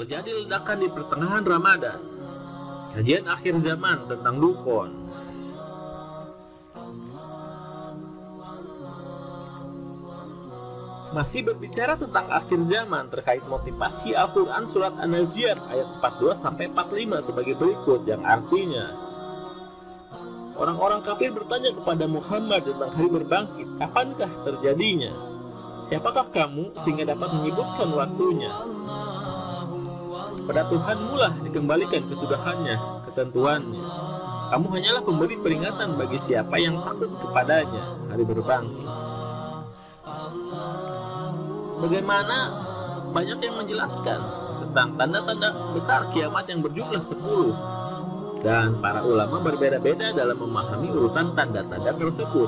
terjadi ledakan di pertengahan Ramadan. Kajian akhir zaman tentang dukun. Masih berbicara tentang akhir zaman terkait motivasi Al-Quran surat An-Nazi'at ayat 42-45 sebagai berikut, yang artinya, orang-orang kafir bertanya kepada Muhammad tentang hari berbangkit, kapankah terjadinya? Siapakah kamu sehingga dapat menyebutkan waktunya? Kepada Tuhanmu lah dikembalikan kesudahannya, ketentuannya. Kamu hanyalah pemberi peringatan bagi siapa yang takut kepadanya hari berbangkit. Bagaimana banyak yang menjelaskan tentang tanda-tanda besar kiamat yang berjumlah 10, dan para ulama berbeda-beda dalam memahami urutan tanda-tanda tersebut.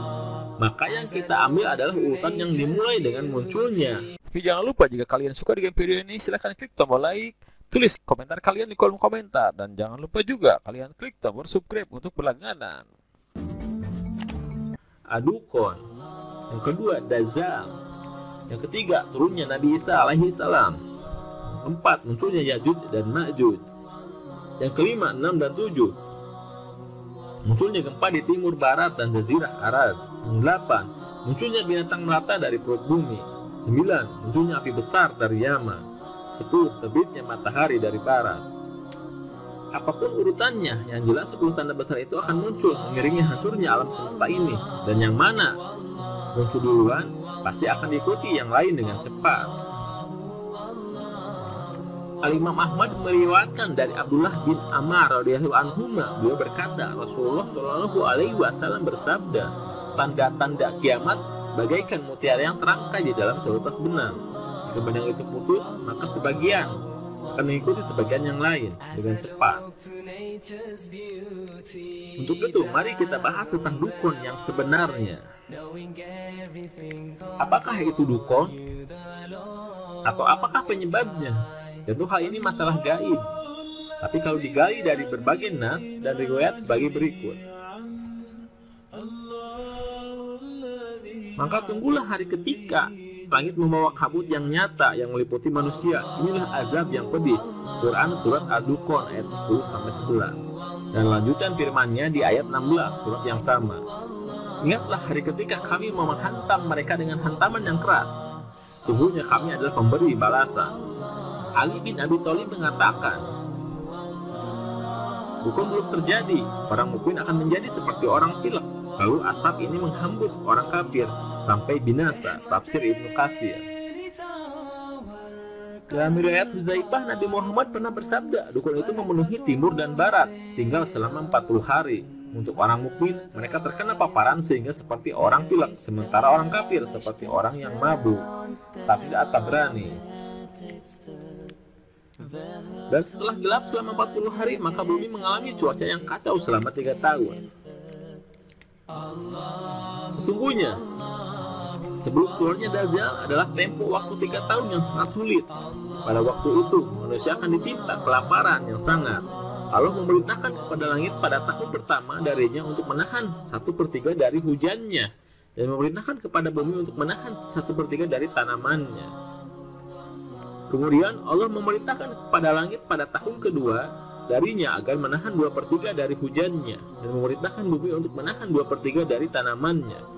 Maka yang kita ambil adalah urutan yang dimulai dengan munculnya. Tapi jangan lupa, jika kalian suka dengan video ini, silahkan klik tombol like, tulis komentar kalian di kolom komentar, dan jangan lupa juga kalian klik tombol subscribe untuk berlangganan. Adukon. Yang kedua, Dajjal. Yang ketiga, turunnya Nabi Isa alaihi salam. 4, munculnya Ya'juj dan Ma'juj. Yang kelima, 6 dan 7, munculnya gempa di timur barat dan jazirah Arab. Yang 8, munculnya binatang melata dari perut bumi. 9, munculnya api besar dari Yaman. 10, terbitnya matahari dari barat. Apapun urutannya, yang jelas 10 tanda besar itu akan muncul mengiringi hancurnya alam semesta ini. Dan yang mana muncul duluan, pasti akan diikuti yang lain dengan cepat. Al-Imam Ahmad meriwayatkan dari Abdullah bin Amr radhiyallahu anhu, beliau berkata, Rasulullah Shallallahu alaihi wasallam bersabda, tanda-tanda kiamat bagaikan mutiara yang terangkai di dalam seutas benang. Jika benang itu putus, maka sebagian akan mengikuti sebagian yang lain dengan cepat. Untuk itu, mari kita bahas tentang dukun yang sebenarnya. Apakah itu dukun? Atau apakah penyebabnya? Tentu hal ini masalah gaib. Tapi kalau digali dari berbagai nas dan riwayat sebagai berikut. Maka tunggulah hari ketika langit membawa kabut yang nyata yang meliputi manusia. Inilah azab yang pedih. Quran surat Ad-Dukhan ayat 10-11. Dan lanjutan firman-Nya di ayat 16 surat yang sama. Ingatlah hari ketika kami menghantam mereka dengan hantaman yang keras. Sesungguhnya kami adalah pemberi balasan. Ali bin Abi Thalib mengatakan, dukun belum terjadi, orang mukmin akan menjadi seperti orang pilek. Lalu asap ini menghembus orang kafir sampai binasa. Tafsir Ibnu Katsir. Dalam riwayat Huzaifah, Nabi Muhammad pernah bersabda, dukun itu memenuhi timur dan barat, tinggal selama 40 hari. Untuk orang mukmin, mereka terkena paparan sehingga seperti orang pilek, sementara orang kafir seperti orang yang mabuk. Tafsir At-Tabrani. Dan setelah gelap selama 40 hari, maka bumi mengalami cuaca yang kacau selama 3 tahun. Sesungguhnya, sebelum keluarnya Dajjal adalah tempo waktu 3 tahun yang sangat sulit. Pada waktu itu, manusia akan ditimpa kelaparan yang sangat. Allah memerintahkan kepada langit pada tahun pertama darinya untuk menahan 1/3 dari hujannya, dan memerintahkan kepada bumi untuk menahan 1/3 dari tanamannya. Kemudian Allah memerintahkan kepada langit pada tahun kedua darinya agar menahan 2/3 dari hujannya, dan memerintahkan bumi untuk menahan 2/3 dari tanamannya.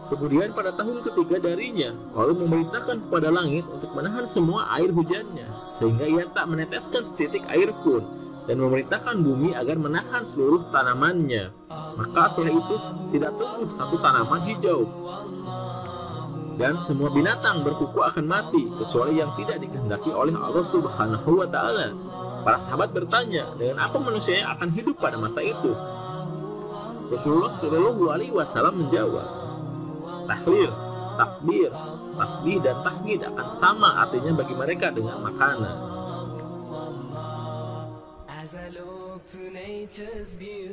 Kemudian pada tahun ketiga darinya, Allah memerintahkan kepada langit untuk menahan semua air hujannya, sehingga ia tak meneteskan setitik air pun, dan memerintahkan bumi agar menahan seluruh tanamannya. Maka setelah itu tidak tumbuh satu tanaman hijau, dan semua binatang berkuku akan mati, kecuali yang tidak dikehendaki oleh Allah Subhanahu wa Ta'ala. Para sahabat bertanya, dengan apa manusia yang akan hidup pada masa itu? Rasulullah Shallallahu alaihi wasallam menjawab, tahlil, takbir, tasbih dan tahmid akan sama artinya bagi mereka dengan makanan.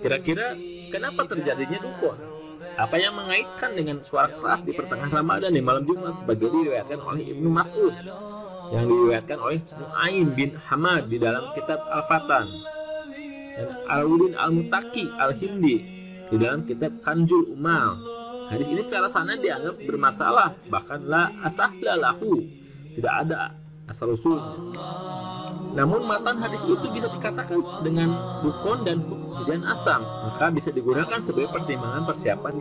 Kira-kira kenapa terjadinya dukun? Apa yang mengaitkan dengan suara keras di pertengahan Ramadan di malam Jumat sebagai diriwayatkan oleh Ibnu Mas'ud, yang diriwayatkan oleh Nu'aim bin Hamad di dalam kitab Al-Fatan, dan Al-Wudin Al-Mutaki Al-Hindi di dalam kitab Kanjul Umal. Hadis ini secara sanad dianggap bermasalah, bahkan la asahla lahu, tidak ada asal-usulnya. Namun matan hadis itu bisa dikatakan dengan dukun dan hujan asam, maka bisa digunakan sebagai pertimbangan persiapan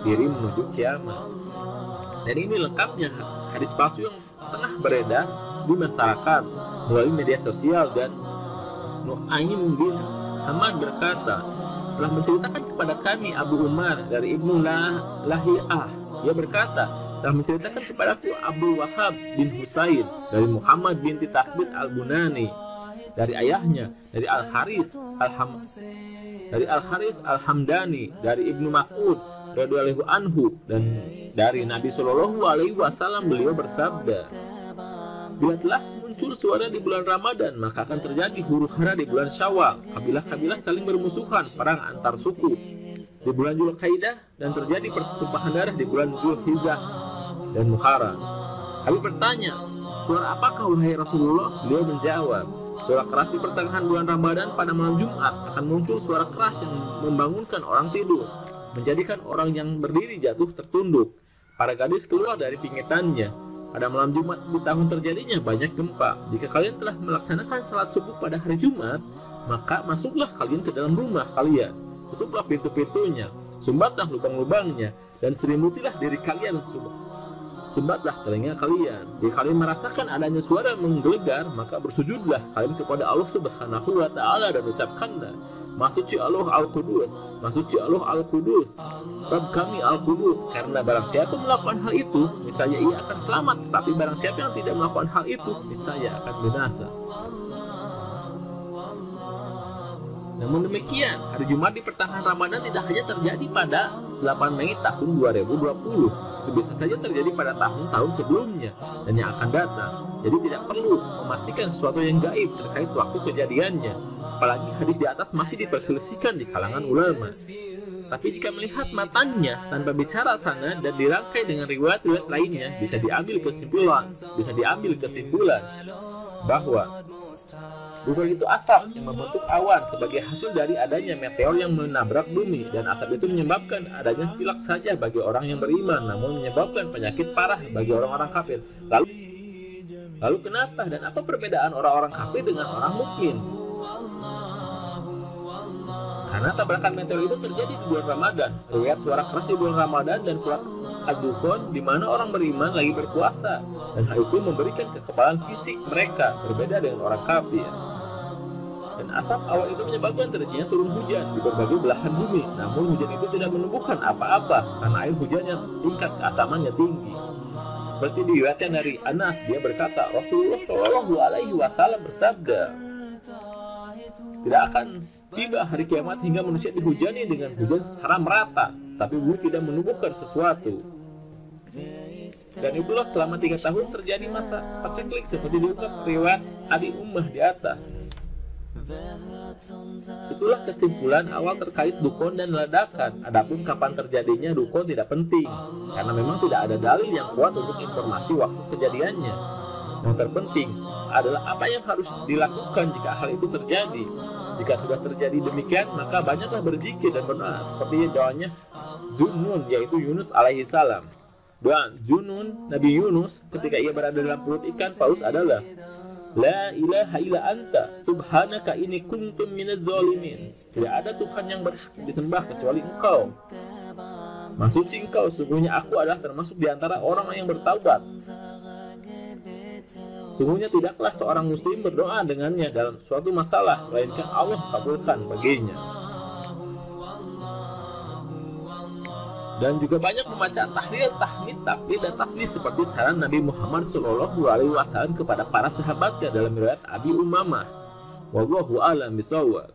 diri menuju kiamat. Dan ini lengkapnya hadis palsu yang tengah beredar di masyarakat melalui media sosial. Dan Nu'aim bin Hamad berkata, telah menceritakan kepada kami Abu Umar dari Ibnu Lahiyah. Ia berkata, telah menceritakan kepadaku Abu Wahab bin Husain dari Muhammad binti Tasbit al-Bunani dari ayahnya dari Al-Haris Al-Hamdani dari Ibnu Mas'ud radhiyallahu anhu, dan dari Nabi Shallallahu alaihi wasallam beliau bersabda, bila telah muncul suara di bulan Ramadan, maka akan terjadi huru-hara di bulan Syawal. Kabilah-kabilah saling bermusuhan, perang antar suku di bulan Dzulqa'dah, dan terjadi pertumpahan darah di bulan Dzulhijjah dan Muharram. Kami bertanya, suara apakah wahai Rasulullah? Beliau menjawab, suara keras di pertengahan bulan Ramadan pada malam Jumat akan muncul suara keras yang membangunkan orang tidur, menjadikan orang yang berdiri jatuh tertunduk. Para gadis keluar dari pingitannya. Pada malam Jumat di tahun terjadinya banyak gempa. Jika kalian telah melaksanakan salat subuh pada hari Jumat, maka masuklah kalian ke dalam rumah kalian. Tutuplah pintu-pintunya, sumbatlah lubang-lubangnya, dan selimutilah diri kalian, sumbatlah telinga kalian. Jika kalian merasakan adanya suara menggelegar, maka bersujudlah kalian kepada Allah Subhanahu wa Ta'ala dan ucapkanlah, Maha Suci Allah Al-Qudus, Maha Suci Allah Al-Qudus, Rabb kami Al-Qudus. Karena barang siapa melakukan hal itu, niscaya ia akan selamat. Tapi barang siapa yang tidak melakukan hal itu, niscaya akan binasa. Namun demikian, hari Jumat di pertengahan Ramadan tidak hanya terjadi pada 8 Mei tahun 2020. Itu bisa saja terjadi pada tahun-tahun sebelumnya dan yang akan datang. Jadi tidak perlu memastikan sesuatu yang gaib terkait waktu kejadiannya. Apalagi hadis di atas masih diperselisihkan di kalangan ulama. Tapi jika melihat matanya tanpa bicara sanad dan dirangkai dengan riwayat-riwayat lainnya, bisa diambil kesimpulan bahwa dukun itu asap yang membentuk awan sebagai hasil dari adanya meteor yang menabrak bumi, dan asap itu menyebabkan adanya pilak saja bagi orang yang beriman, namun menyebabkan penyakit parah bagi orang-orang kafir. Lalu kenapa dan apa perbedaan orang-orang kafir dengan orang mukmin? Karena tabrakan meteor itu terjadi di bulan Ramadan. Riwayat suara keras di bulan Ramadan dan surat Ad-Dukhan di mana orang beriman lagi berpuasa, dan hal itu memberikan kekebalan fisik mereka berbeda dengan orang kafir. Dan asap awan itu menyebabkan terjadinya turun hujan di berbagai belahan bumi. Namun hujan itu tidak menumbuhkan apa-apa karena air hujannya tingkat keasamannya tinggi. Seperti diriwayatkan dari Anas, dia berkata, Rasulullah Shallallahu alaihi wasallam bersabda, tidak akan tiba hari kiamat hingga manusia dihujani dengan hujan secara merata, tapi bumi tidak menumbuhkan sesuatu. Dan itulah selama 3 tahun terjadi masa paceklik seperti diungkap riwayat Abi Ummah di atas. Itulah kesimpulan awal terkait dukun dan ledakan. Adapun kapan terjadinya dukun tidak penting, karena memang tidak ada dalil yang kuat untuk informasi waktu kejadiannya. Yang terpenting adalah apa yang harus dilakukan jika hal itu terjadi. Jika sudah terjadi demikian, maka banyaklah berzikir dan berdoa seperti doanya Zunnun, yaitu Yunus alaihi salam. Doa Zunnun Nabi Yunus ketika ia berada dalam perut ikan paus adalah, La ilaha illa anta subhanaka inni kuntum minaz zalimin. Tidak ada Tuhan yang berhak disembah kecuali Engkau. Maha suci Engkau, sesungguhnya aku adalah termasuk di antara orang yang bertaubat. Sungguhnya tidaklah seorang muslim berdoa dengannya dalam suatu masalah, melainkan Allah kabulkan baginya. Dan juga banyak membaca tahlil, tahmid, takbir, dan tasbih seperti saran Nabi Muhammad SAW kepada para sahabatnya dalam riwayat Abi Umamah. Wallahu a'lam bishawab.